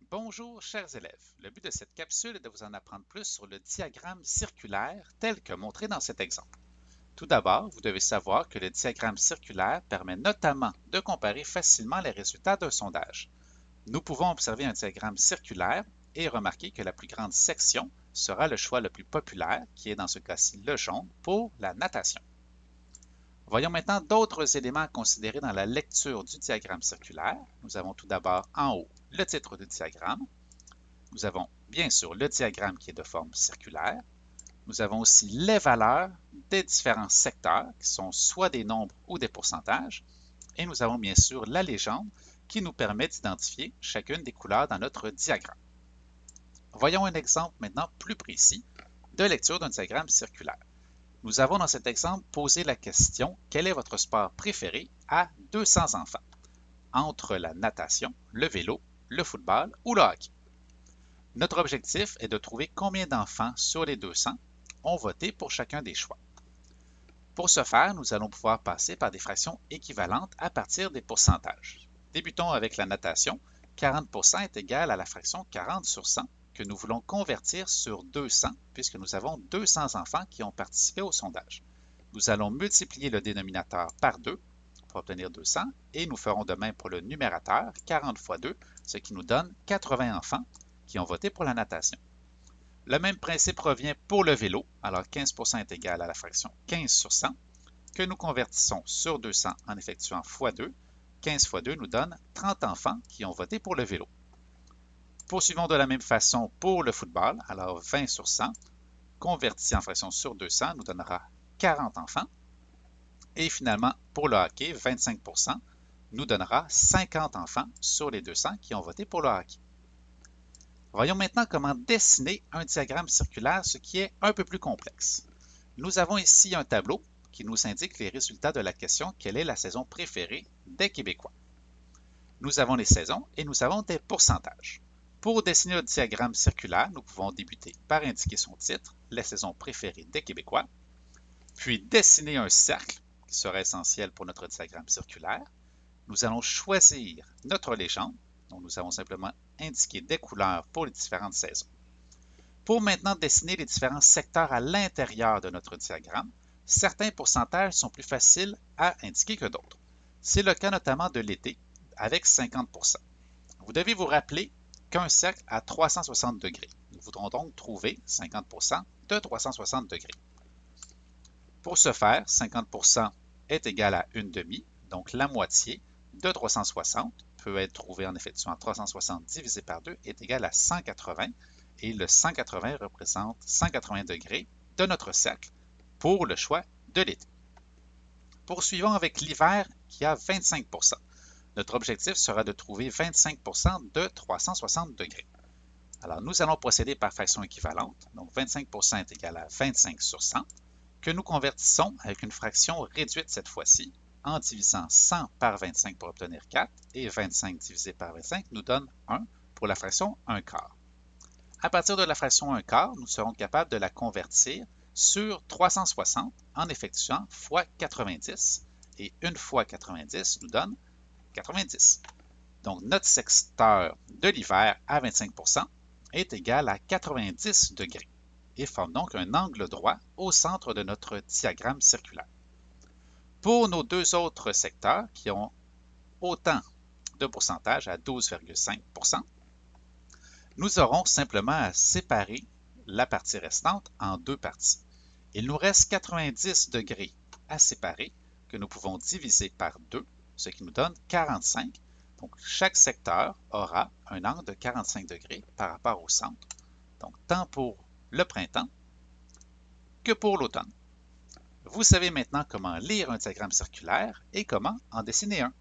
Bonjour chers élèves, le but de cette capsule est de vous en apprendre plus sur le diagramme circulaire tel que montré dans cet exemple. Tout d'abord, vous devez savoir que le diagramme circulaire permet notamment de comparer facilement les résultats d'un sondage. Nous pouvons observer un diagramme circulaire et remarquer que la plus grande section sera le choix le plus populaire, qui est dans ce cas-ci le jaune, pour la natation. Voyons maintenant d'autres éléments à considérer dans la lecture du diagramme circulaire. Nous avons tout d'abord en haut le titre du diagramme. Nous avons bien sûr le diagramme qui est de forme circulaire. Nous avons aussi les valeurs des différents secteurs qui sont soit des nombres ou des pourcentages. Et nous avons bien sûr la légende qui nous permet d'identifier chacune des couleurs dans notre diagramme. Voyons un exemple maintenant plus précis de lecture d'un diagramme circulaire. Nous avons dans cet exemple posé la question « Quel est votre sport préféré » à 200 enfants, entre la natation, le vélo, le football ou le hockey. Notre objectif est de trouver combien d'enfants sur les 200 ont voté pour chacun des choix. Pour ce faire, nous allons pouvoir passer par des fractions équivalentes à partir des pourcentages. Débutons avec la natation. 40% est égal à la fraction 40 sur 100 que nous voulons convertir sur 200 puisque nous avons 200 enfants qui ont participé au sondage. Nous allons multiplier le dénominateur par 2 pour obtenir 200 et nous ferons de même pour le numérateur, 40 fois 2, ce qui nous donne 80 enfants qui ont voté pour la natation. Le même principe revient pour le vélo, alors 15% est égal à la fraction 15 sur 100, que nous convertissons sur 200 en effectuant x2. 15 fois 2 nous donne 30 enfants qui ont voté pour le vélo. Poursuivons de la même façon pour le football, alors 20 sur 100, converti en fraction sur 200, nous donnera 40 enfants. Et finalement, pour le hockey, 25% nous donnera 50 enfants sur les 200 qui ont voté pour le hockey. Voyons maintenant comment dessiner un diagramme circulaire, ce qui est un peu plus complexe. Nous avons ici un tableau qui nous indique les résultats de la question « Quelle est la saison préférée des Québécois ?» Nous avons les saisons et nous avons des pourcentages. Pour dessiner un diagramme circulaire, nous pouvons débuter par indiquer son titre, les saisons préférées des Québécois, puis dessiner un cercle, qui sera essentiel pour notre diagramme circulaire. Nous allons choisir notre légende, donc nous avons simplement indiqué des couleurs pour les différentes saisons. Pour maintenant dessiner les différents secteurs à l'intérieur de notre diagramme, certains pourcentages sont plus faciles à indiquer que d'autres. C'est le cas notamment de l'été, avec 50%. Vous devez vous rappeler qu'un cercle a 360 degrés. Nous voudrons donc trouver 50% de 360 degrés. Pour ce faire, 50% est égal à une demi, donc la moitié de 360 peut être trouvé en effectuant 360 divisé par 2 est égal à 180 et le 180 représente 180 degrés de notre cercle pour le choix de l'été. Poursuivons avec l'hiver qui a 25%. Notre objectif sera de trouver 25% de 360 degrés. Alors, nous allons procéder par fraction équivalente. Donc, 25% est égal à 25 sur 100, que nous convertissons avec une fraction réduite cette fois-ci, en divisant 100 par 25 pour obtenir 4, et 25 divisé par 25 nous donne 1 pour la fraction 1 quart. À partir de la fraction 1 quart, nous serons capables de la convertir sur 360 en effectuant fois 90, et 1 fois 90 nous donne 90. Donc, notre secteur de l'hiver à 25% est égal à 90 degrés et forme donc un angle droit au centre de notre diagramme circulaire. Pour nos deux autres secteurs qui ont autant de pourcentage à 12,5%, nous aurons simplement à séparer la partie restante en deux parties. Il nous reste 90 degrés à séparer que nous pouvons diviser par 2, ce qui nous donne 45. Donc, chaque secteur aura un angle de 45 degrés par rapport au centre. Donc, tant pour le printemps que pour l'automne. Vous savez maintenant comment lire un diagramme circulaire et comment en dessiner un.